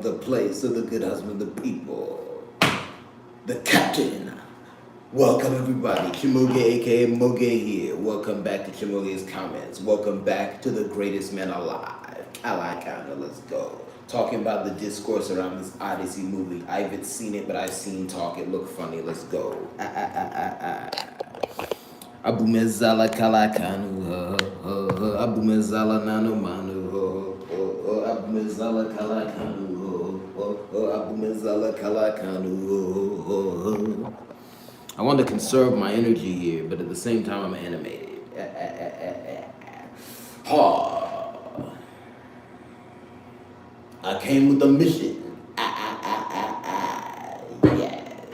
The place of the good husband of the people, the captain. Welcome everybody, CHIMAOGE Aka MAOGE here. Welcome back to CHIMAOGE's comments. Welcome back to the greatest man alive, Akanu. Let's go. Talking about the discourse around this Odyssey movie. I haven't seen it, but I've seen talk. It looked funny. Let's go. Abu Mezala Kalakanu, Abu Mezala Nano Manu, Abu Mezala Kalakanu, Abu Mezala Kalakanu. I want to conserve my energy here, but at the same time I'm animated. I came with a mission. Yes.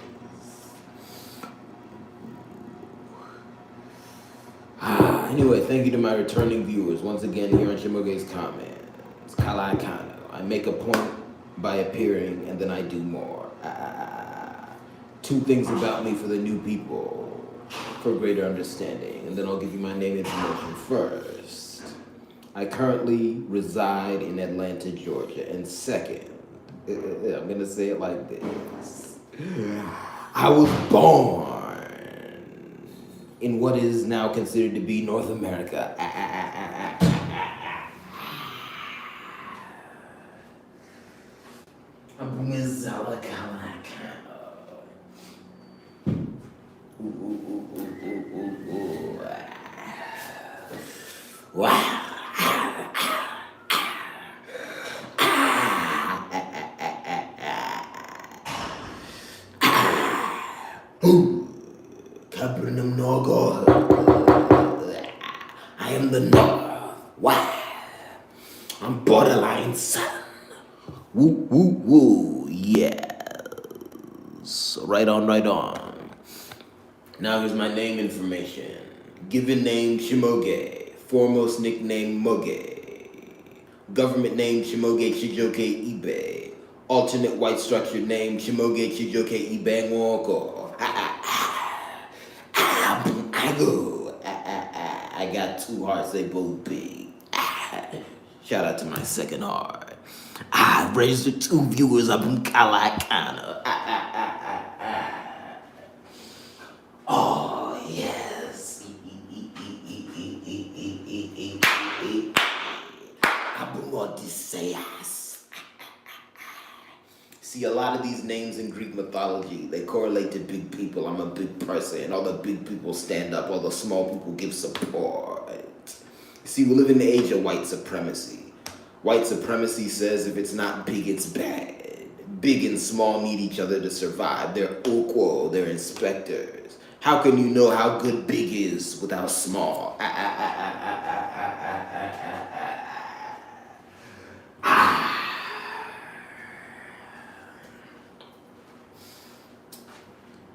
Anyway, thank you to my returning viewers once again here on CHIMAOGE's comments. It's Akanu. I make a point by appearing and then I do more. Two things about me for the new people for greater understanding, and then I'll give you my name information first. I currently reside in Atlanta, Georgia, and second, I'm gonna say it like this. I was born in what is now considered to be North America. Wow. Capernaum Nogo. I am the North. Wow. I'm borderline son. Woo, woo, woo. Yes. Right on, right on. Now here's my name information. Given name CHIMAOGE. Foremost nickname Moge. Government name CHIMAOGE Ibe. Alternate white structured name CHIMAOGE Ibe Nwoko. I got two hearts, they both big. Shout out to my second heart. I registered 2 viewers up in Kalakana. Oh, yes. Abu Odyssey. See, a lot of these names in Greek mythology, they correlate to big people. I'm a big person, and all the big people stand up, all the small people give support. See, we live in the age of white supremacy. White supremacy says if it's not big, it's bad. Big and small need each other to survive. They're equal, they're inspectors. How can you know how good big is without small?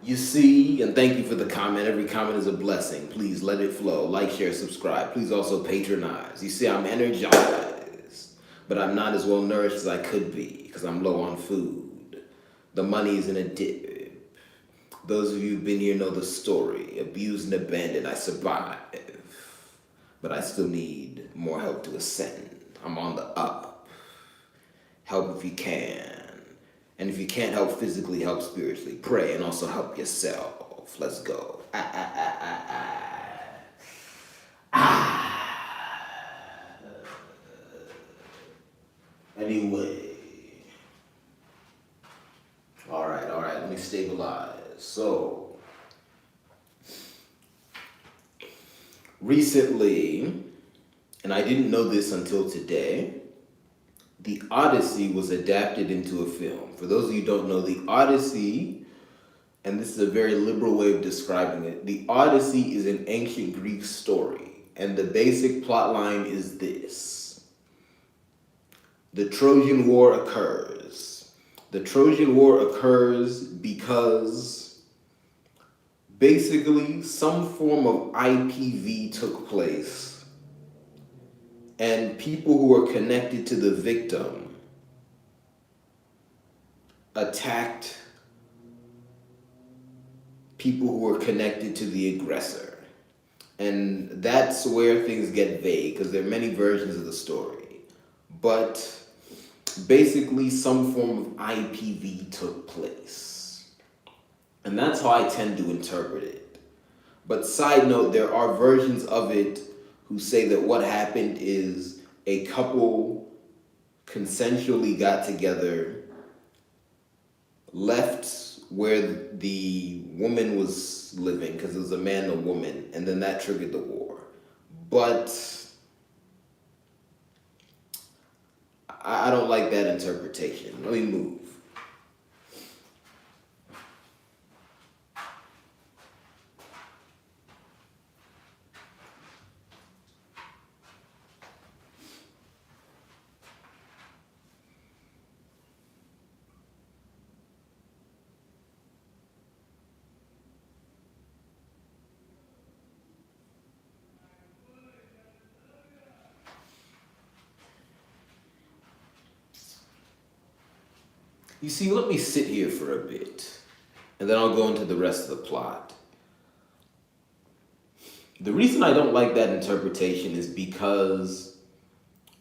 You see, and thank you for the comment. Every comment is a blessing. Please let it flow. Like, share, subscribe. Please also patronize. You see, I'm energized, but I'm not as well nourished as I could be because I'm low on food. The money is in a dip. Those of you who've been here know the story. Abused and abandoned, I survived. But I still need more help to ascend. I'm on the up. Help if you can. And if you can't help physically, help spiritually. Pray and also help yourself. Let's go. Anyway. All right. Let me stabilize. So, recently, and I didn't know this until today, the Odyssey was adapted into a film. For those of you who don't know, the Odyssey, and this is a very liberal way of describing it, the Odyssey is an ancient Greek story, and the basic plot line is this. The Trojan War occurs. The Trojan War occurs because basically some form of IPV took place, and people who were connected to the victim attacked people who were connected to the aggressor. And that's where things get vague, because there are many versions of the story. But basically some form of IPV took place. And that's how I tend to interpret it. But side note, there are versions of it who say that what happened is a couple consensually got together, left where the woman was living, because it was a man and a woman, and then that triggered the war. But I don't like that interpretation. Let me move. You see, let me sit here for a bit, and then I'll go into the rest of the plot. The reason I don't like that interpretation is because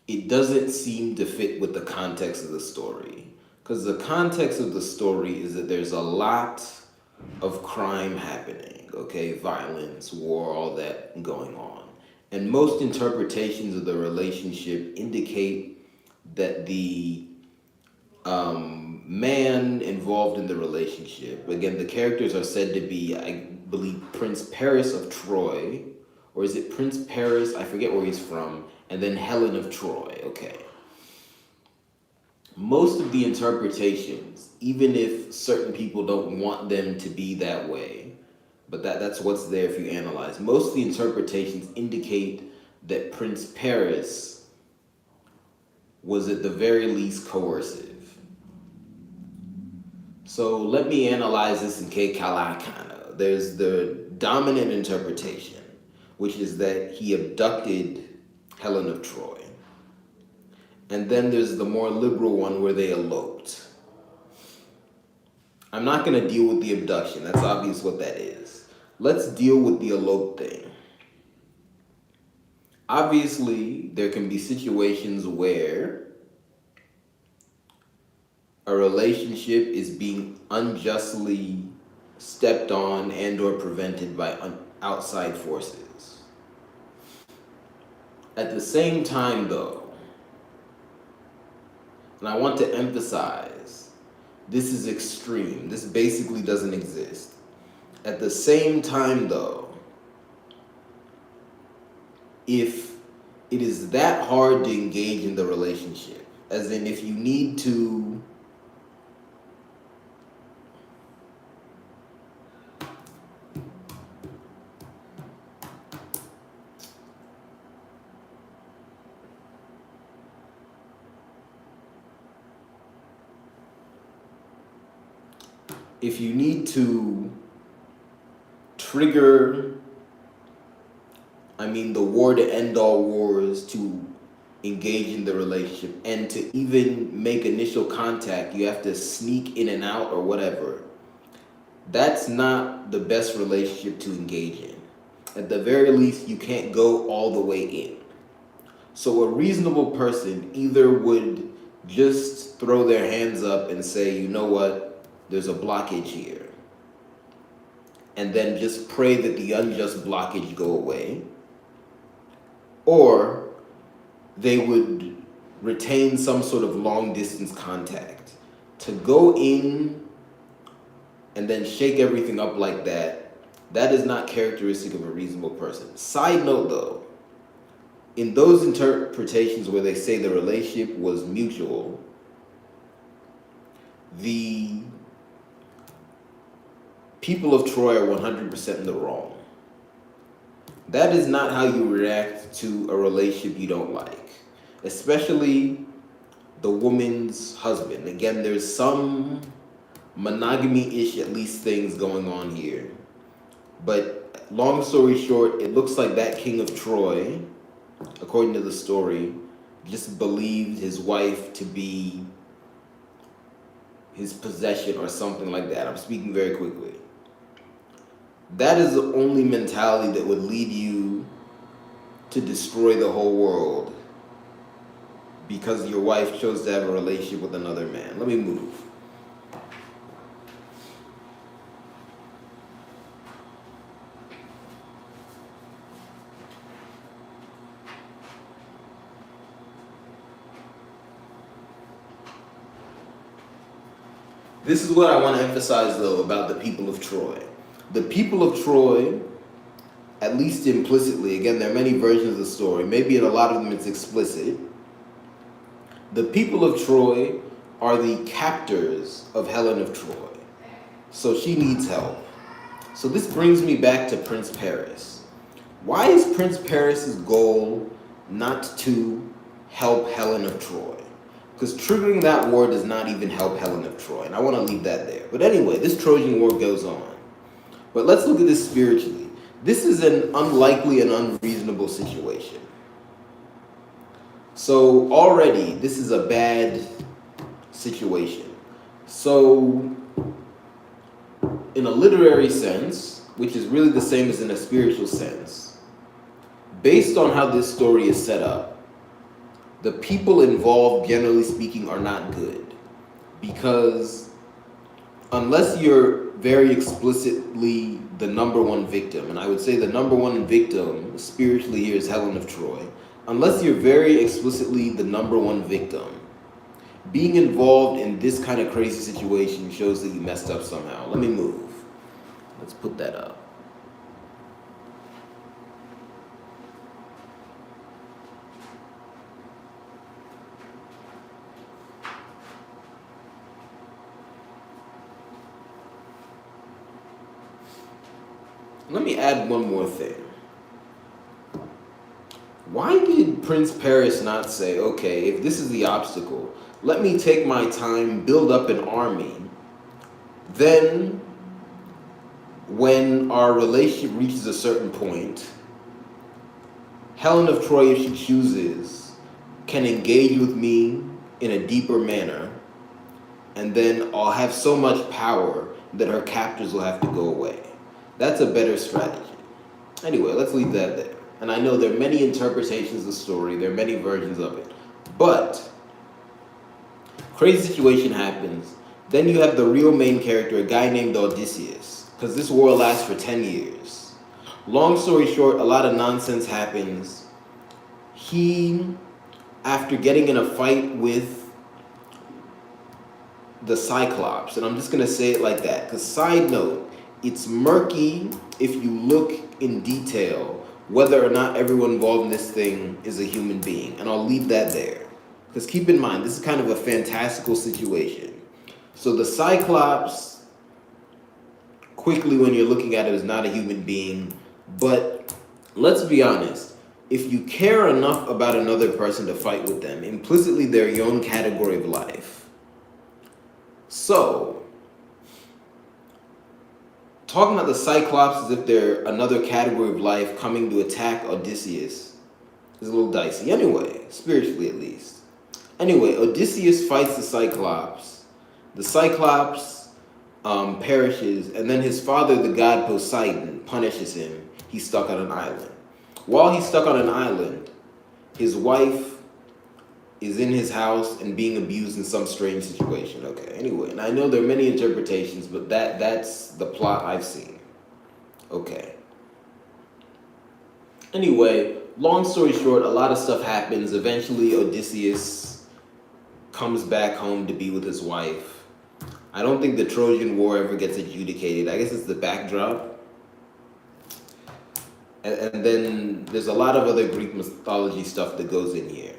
it doesn't seem to fit with the context of the story. Because the context of the story is that there's a lot of crime happening, okay? Violence, war, all that going on. And most interpretations of the relationship indicate that the man involved in the relationship, again, the characters are said to be, I believe, Prince Paris of Troy, or is it Prince Paris? I forget where he's from, and then Helen of Troy, okay. Most of the interpretations, even if certain people don't want them to be that way, but that's what's there if you analyze, most of the interpretations indicate that Prince Paris was at the very least coercive. So let me analyze this in Kalu Akanu. There's the dominant interpretation, which is that he abducted Helen of Troy. And then there's the more liberal one where they eloped. I'm not going to deal with the abduction. That's obvious what that is. Let's deal with the elope thing. Obviously, there can be situations where a relationship is being unjustly stepped on and or prevented by outside forces. At the same time, though, and I want to emphasize, this is extreme. This basically doesn't exist. At the same time, though, if it is that hard to engage in the relationship, as in if you need to trigger, the war to end all wars, to engage in the relationship, and to even make initial contact, you have to sneak in and out or whatever. That's not the best relationship to engage in. At the very least, you can't go all the way in. So a reasonable person either would just throw their hands up and say, you know what, there's a blockage here, and then just pray that the unjust blockage go away, or they would retain some sort of long distance contact. To go in and then shake everything up like that, that is not characteristic of a reasonable person. Side note though, in those interpretations where they say the relationship was mutual, the people of Troy are 100% in the wrong. That is not how you react to a relationship you don't like, especially the woman's husband. Again, there's some monogamy-ish, at least, things going on here. But long story short, it looks like that king of Troy, according to the story, just believed his wife to be his possession or something like that. I'm speaking very quickly. That is the only mentality that would lead you to destroy the whole world because your wife chose to have a relationship with another man. Let me move. This is what I want to emphasize, though, about the people of Troy. The people of Troy, at least implicitly, again, there are many versions of the story, maybe in a lot of them it's explicit. The people of Troy are the captors of Helen of Troy. So she needs help. So this brings me back to Prince Paris. Why is Prince Paris's goal not to help Helen of Troy? Because triggering that war does not even help Helen of Troy, and I want to leave that there. But anyway, this Trojan War goes on. But let's look at this spiritually. This is an unlikely and unreasonable situation. So already, this is a bad situation. So in a literary sense, which is really the same as in a spiritual sense, based on how this story is set up, the people involved, generally speaking, are not good. Because unless you're very explicitly the number one victim, and I would say the number one victim spiritually here is Helen of Troy, unless you're very explicitly the number one victim, being involved in this kind of crazy situation shows that you messed up somehow. Let me move. Let's put that up. Let me add one more thing. Why did Prince Paris not say, okay, if this is the obstacle, let me take my time, build up an army, then when our relationship reaches a certain point, Helen of Troy, if she chooses, can engage with me in a deeper manner, and then I'll have so much power that her captors will have to go away. That's a better strategy. Anyway, let's leave that there. And I know there are many interpretations of the story, there are many versions of it. But crazy situation happens. Then you have the real main character, a guy named Odysseus, because this war lasts for 10 years. Long story short, a lot of nonsense happens. He, after getting in a fight with the Cyclops, and I'm just going to say it like that, because side note, it's murky if you look in detail whether or not everyone involved in this thing is a human being. And I'll leave that there. Because keep in mind, this is kind of a fantastical situation. So the Cyclops, quickly when you're looking at it, is not a human being. But let's be honest, if you care enough about another person to fight with them, implicitly they're your own category of life. So talking about the Cyclops as if they're another category of life coming to attack Odysseus is a little dicey. Anyway, spiritually at least. Anyway, Odysseus fights the Cyclops. The Cyclops perishes, and then his father, the god Poseidon, punishes him. He's stuck on an island. While he's stuck on an island, his wife is in his house and being abused in some strange situation. Okay, anyway, and I know there are many interpretations, but that's the plot I've seen. Okay. Anyway, long story short, a lot of stuff happens. Eventually, Odysseus comes back home to be with his wife. I don't think the Trojan War ever gets adjudicated. I guess it's the backdrop. And then there's a lot of other Greek mythology stuff that goes in here.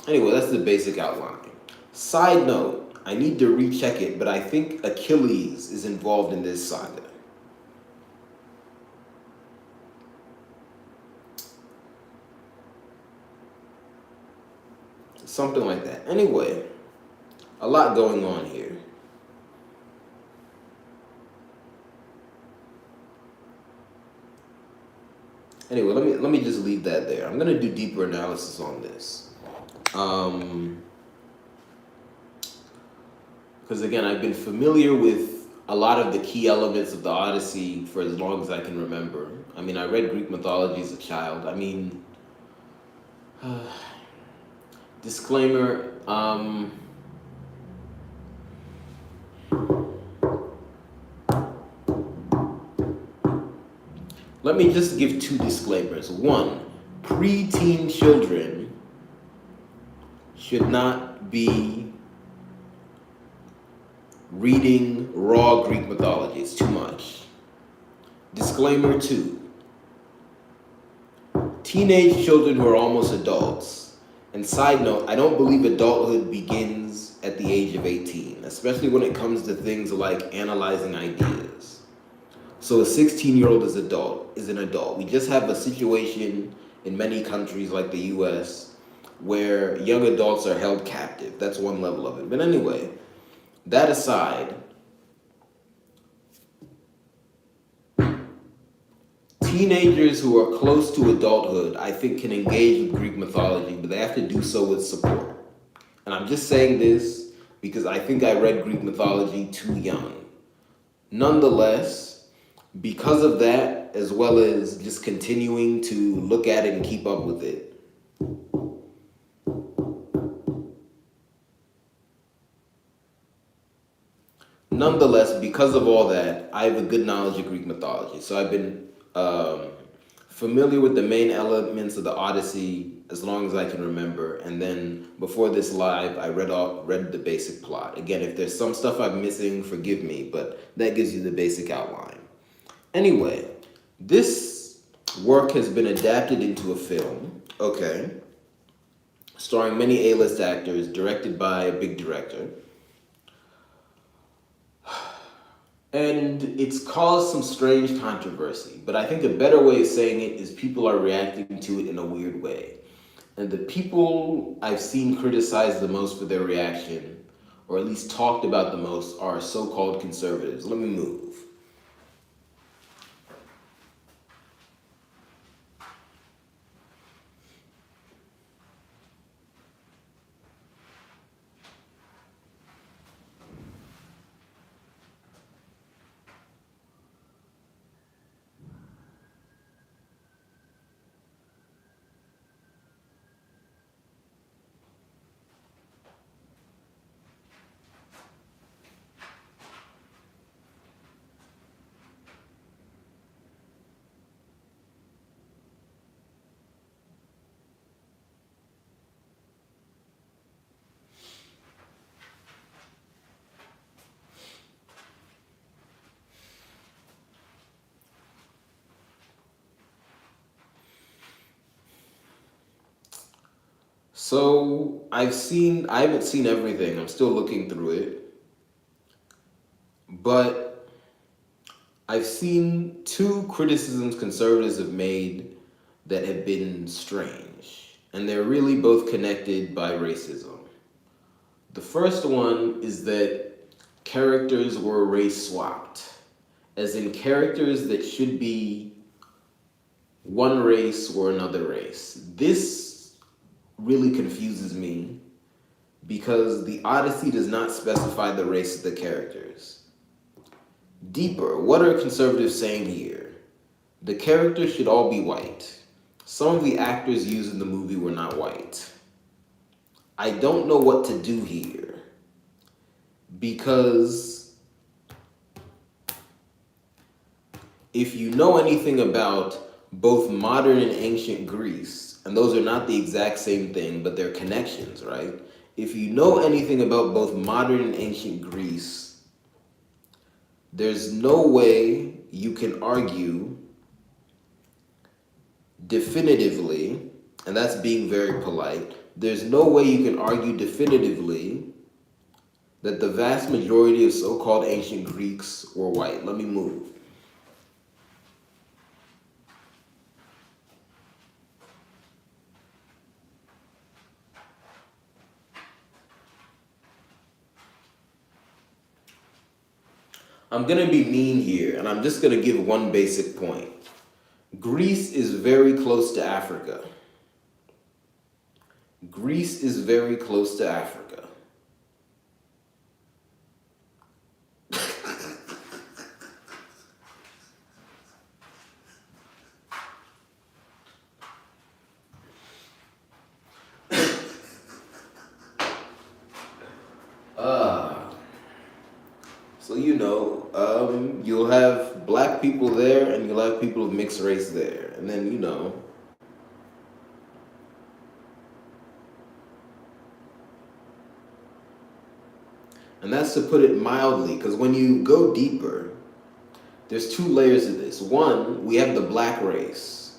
Anyway, that's the basic outline. Side note, I need to recheck it, but I think Achilles is involved in this saga. Something like that. Anyway, a lot going on here. Anyway, let me just leave that there. I'm going to do deeper analysis on this. Because again, I've been familiar with a lot of the key elements of the Odyssey for as long as I can remember. I mean, I read Greek mythology as a child. I mean, Disclaimer, let me just give two disclaimers. One, preteen children should not be reading raw Greek mythology. It's too much. Disclaimer two, teenage children who are almost adults. And side note, I don't believe adulthood begins at the age of 18, especially when it comes to things like analyzing ideas. So a 16-year-old is an adult. We just have a situation in many countries like the US where young adults are held captive. That's one level of it. But anyway, that aside, teenagers who are close to adulthood, I think, can engage with Greek mythology, but they have to do so with support. And I'm just saying this because I think I read Greek mythology too young. Nonetheless, because of that, as well as just continuing to look at it and keep up with it, nonetheless, because of all that, I have a good knowledge of Greek mythology. So I've been familiar with the main elements of the Odyssey as long as I can remember. And then before this live, I read the basic plot. Again, if there's some stuff I'm missing, forgive me, but that gives you the basic outline. Anyway, this work has been adapted into a film, okay, starring many A-list actors, directed by a big director. And it's caused some strange controversy, but I think a better way of saying it is people are reacting to it in a weird way. And the people I've seen criticized the most for their reaction, or at least talked about the most, are so-called conservatives. Let me move. So I haven't seen everything. I'm still looking through it. But I've seen two criticisms conservatives have made that have been strange. And they're really both connected by racism. The first one is that characters were race swapped, as in characters that should be one race or another race. This really confuses me because the Odyssey does not specify the race of the characters. Deeper, what are conservatives saying here? The characters should all be white. Some of the actors used in the movie were not white. I don't know what to do here because if you know anything about both modern and ancient Greece, and those are not the exact same thing, but they're connections, right? If you know anything about both modern and ancient Greece, there's no way you can argue definitively, and that's being very polite, there's no way you can argue definitively that the vast majority of so-called ancient Greeks were white. Let me move. I'm going to be mean here, and I'm just going to give one basic point. Greece is very close to Africa. Greece is very close to Africa. So you'll have black people there, and you'll have people of mixed race there, and then and that's to put it mildly, because when you go deeper, there's two layers of this. One, we have the black race,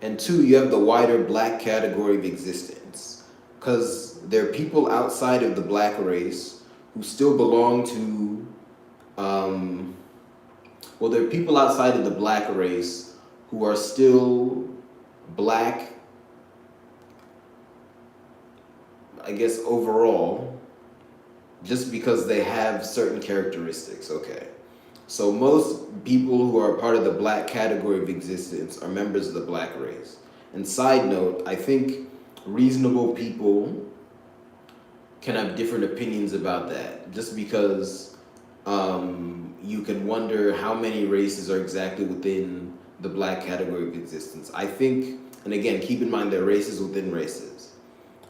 and two, you have the wider black category of existence, because there are people outside of the black race who still belong to well, there are people outside of the black race who are still black, I guess, overall, just because they have certain characteristics, okay? So most people who are part of the black category of existence are members of the black race. And side note, I think reasonable people can have different opinions about that, just because you can wonder how many races are exactly within the black category of existence. I think, and again, keep in mind there are races within races,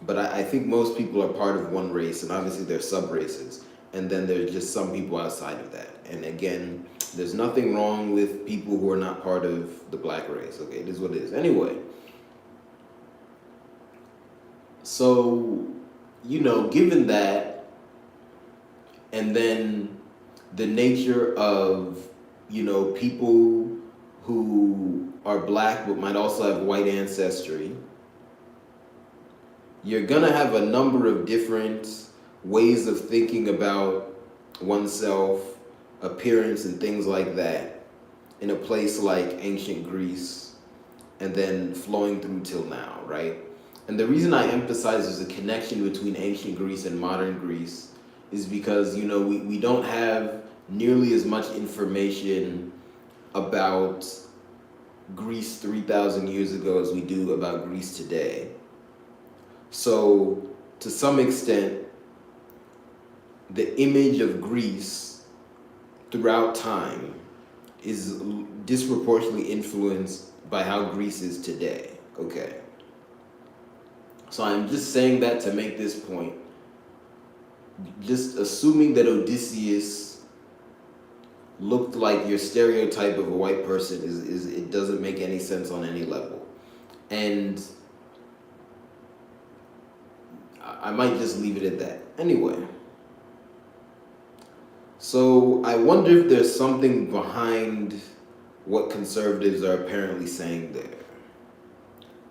but I think most people are part of one race, and obviously there's sub-races, and then there's just some people outside of that. And again, there's nothing wrong with people who are not part of the black race, okay? It is what it is. Anyway, so, given that, and then the nature of, people who are black but might also have white ancestry, you're gonna have a number of different ways of thinking about oneself, appearance, and things like that in a place like ancient Greece and then flowing through till now, right? And the reason I emphasize there's a connection between ancient Greece and modern Greece is because, we don't have nearly as much information about Greece 3,000 years ago as we do about Greece today. So, to some extent, the image of Greece throughout time is disproportionately influenced by how Greece is today, okay? So I'm just saying that to make this point. Just assuming that Odysseus looked like your stereotype of a white person is it doesn't make any sense on any level. And I might just leave it at that. Anyway, so I wonder if there's something behind what conservatives are apparently saying there.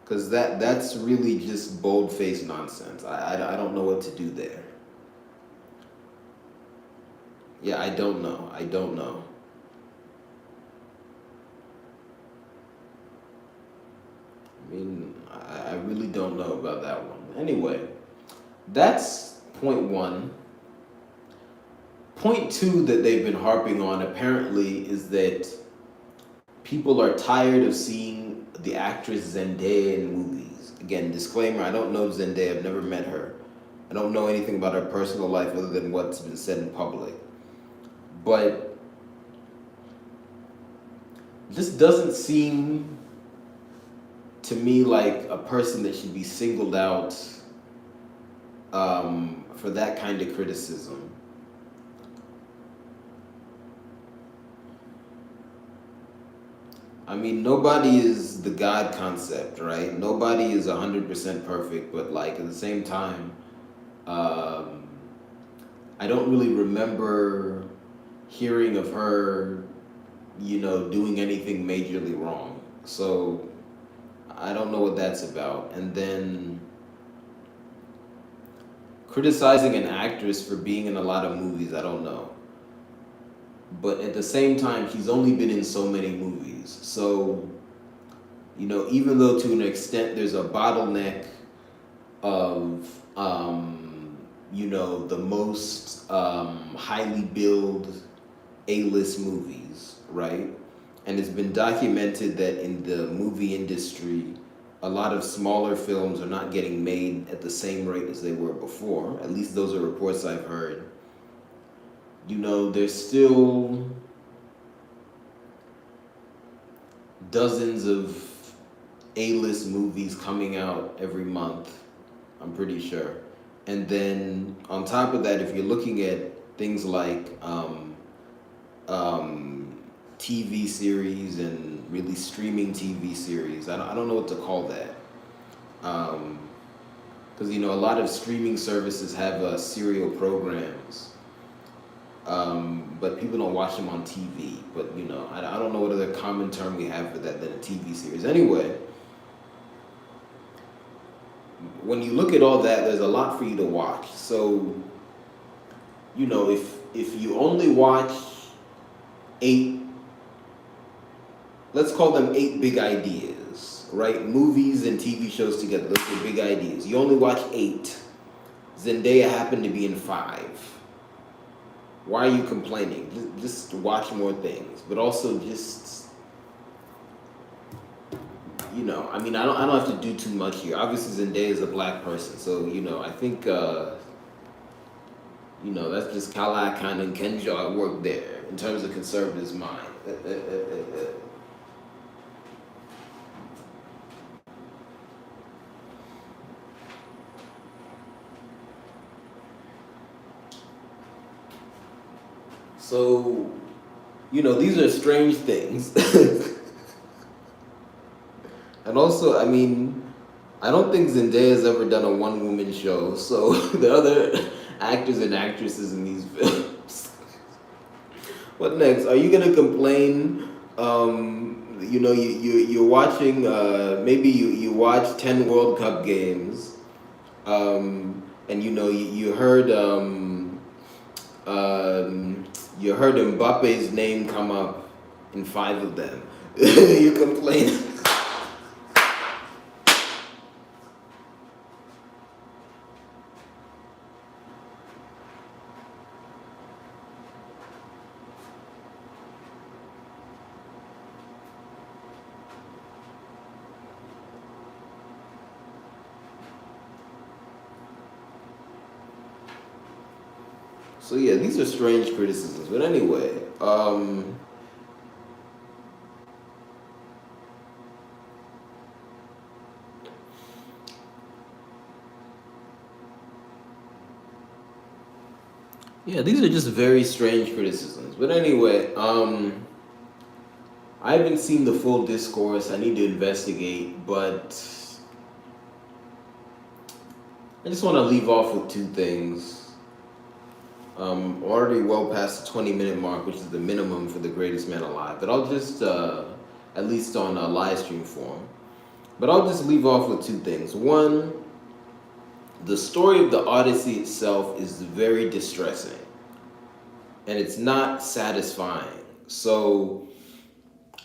Because that's really just bold-faced nonsense. I don't know what to do there. Yeah, I don't know. I mean, I really don't know about that one. Anyway, that's point one. Point two that they've been harping on apparently is that people are tired of seeing the actress Zendaya in movies. Again, disclaimer, I don't know Zendaya, I've never met her. I don't know anything about her personal life other than what's been said in public. But this doesn't seem to me like a person that should be singled out for that kind of criticism. I mean, nobody is the God concept, right? Nobody is 100% perfect, but like at the same time, I don't really remember hearing of her, doing anything majorly wrong. So I don't know what that's about. And then criticizing an actress for being in a lot of movies, I don't know. But at the same time, she's only been in so many movies. So, even though to an extent there's a bottleneck of, the most highly billed A-list movies, right? And it's been documented that in the movie industry, a lot of smaller films are not getting made at the same rate as they were before. At least those are reports I've heard. There's still dozens of A-list movies coming out every month, I'm pretty sure. And then on top of that, if you're looking at things like um, TV series and really streaming TV series. I don't know what to call that. Because a lot of streaming services have serial programs, but people don't watch them on TV. But I don't know what other common term we have for that than a TV series. Anyway, when you look at all that, there's a lot for you to watch. So if you only watch eight, let's call them eight big ideas, right? Movies and TV shows together. Those are big ideas. You only watch eight. Zendaya happened to be in five. Why are you complaining? Just watch more things, but also just I don't have to do too much here. Obviously, Zendaya is a black person, so I think that's just Kala Akanu and Kenjo at work there in terms of conservatives' mind. So, these are strange things. And also, I don't think Zendaya's ever done a one-woman show, so the other actors and actresses in these films. What next? Are you gonna complain? You're watching. Maybe you watch 10 World Cup games, and you heard you heard Mbappe's name come up in five of them. You complain. So yeah, these are strange criticisms. But anyway, yeah, these are just very strange criticisms. But anyway, I haven't seen the full discourse. I need to investigate, but I just want to leave off with two things. Already well past the 20-minute mark, which is the minimum for the greatest man alive. But I'll just, at least on a live stream form, but I'll just leave off with two things. One, the story of the Odyssey itself is very distressing, and it's not satisfying. So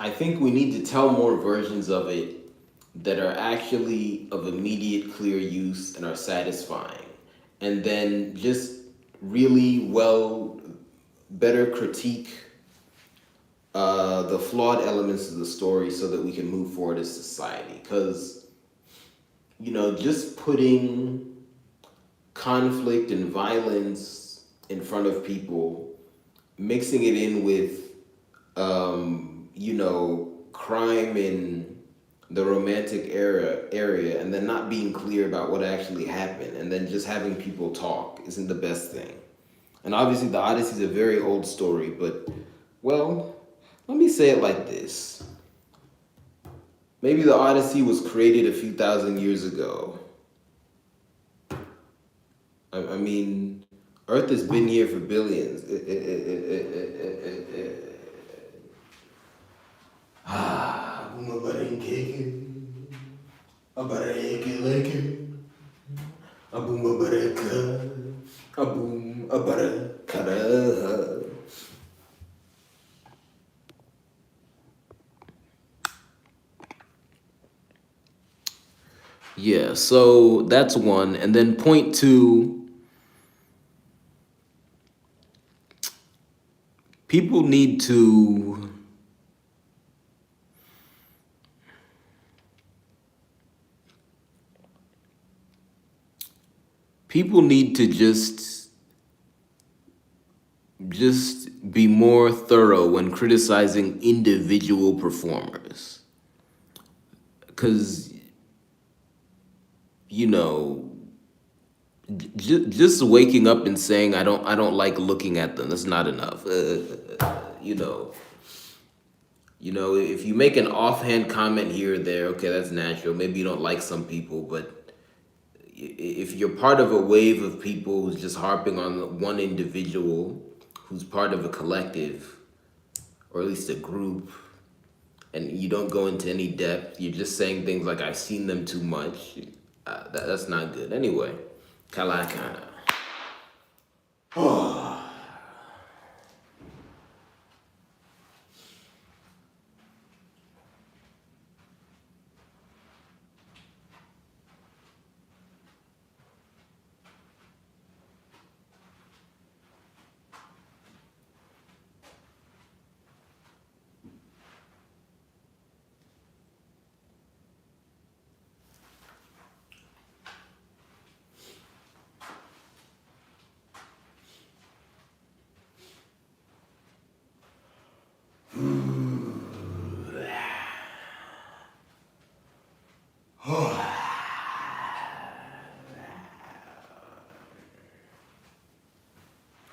I think we need to tell more versions of it that are actually of immediate clear use and are satisfying. And then just really better critique the flawed elements of the story so that we can move forward as society. Because, just putting conflict and violence in front of people, mixing it in with, crime in the romantic area, and then not being clear about what actually happened, and then just having people talk isn't the best thing. And obviously, the Odyssey is a very old story, but, well, let me say it like this. Maybe the Odyssey was created a few thousand years ago. I mean, Earth has been here for billions. Yeah, so that's one. And then point two, people need to just be more thorough when criticizing individual performers. Because, Just waking up and saying I don't like looking at them. That's not enough. You know, if you make an offhand comment here or there, okay, that's natural. Maybe you don't like some people, but if you're part of a wave of people who's just harping on one individual who's part of a collective or at least a group, and you don't go into any depth, you're just saying things like I've seen them too much. That's not good. Anyway, Kalakana.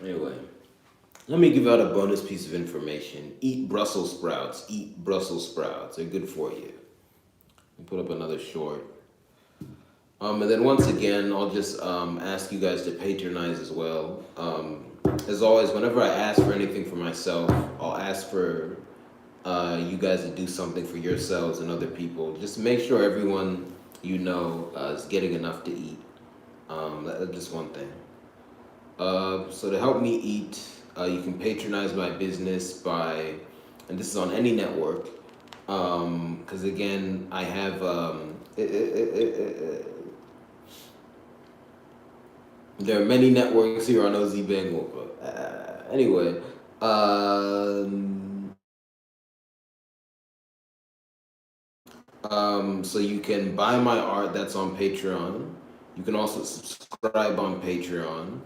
Anyway, let me give out a bonus piece of information. Eat Brussels sprouts. Eat Brussels sprouts. They're good for you. I'll put up another short. And then once again, I'll just ask you guys to patronize as well. As always, whenever I ask for anything for myself, I'll ask for you guys to do something for yourselves and other people. Just make sure everyone is getting enough to eat. That's just one thing. So to help me eat, you can patronize my business by, and this is on any network, because again, I have, there are many networks here on OZ Bengal, but anyway, so you can buy my art that's on Patreon. You can also subscribe on Patreon.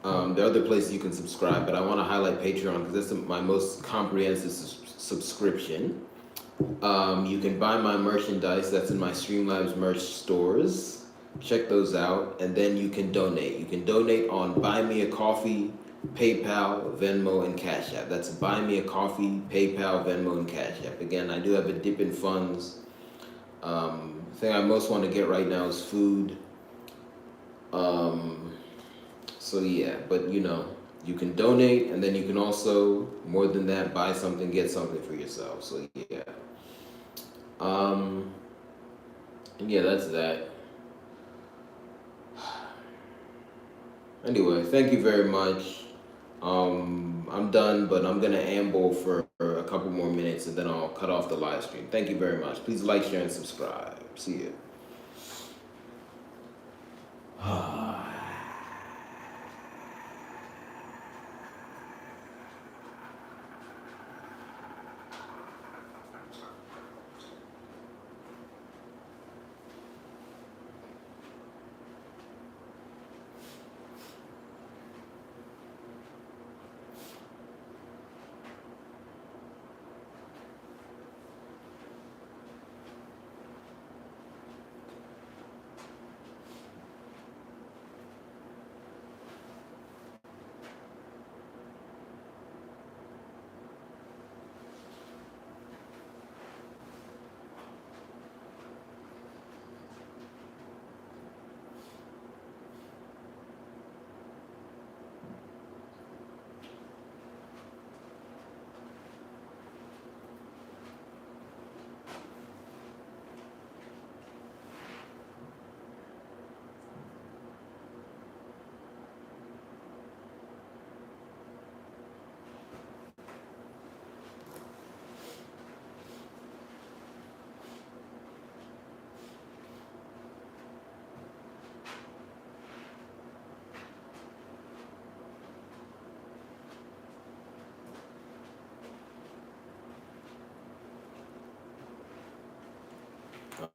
There are other places you can subscribe, but I want to highlight Patreon because that's my most comprehensive subscription. You can buy my merchandise that's in my Streamlabs merch stores. Check those out, and then you can donate. You can donate on Buy Me a Coffee, PayPal, Venmo, and Cash App. That's Buy Me a Coffee, PayPal, Venmo, and Cash App. Again, I do have a dip in funds. The thing I most want to get right now is food. So yeah, but you can donate, and then you can also, more than that, buy something, get something for yourself. So yeah. And yeah, that's that. Anyway, thank you very much. I'm done, but I'm gonna amble for a couple more minutes, and then I'll cut off the live stream. Thank you very much. Please like, share, and subscribe. See you.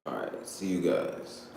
All right, see you guys.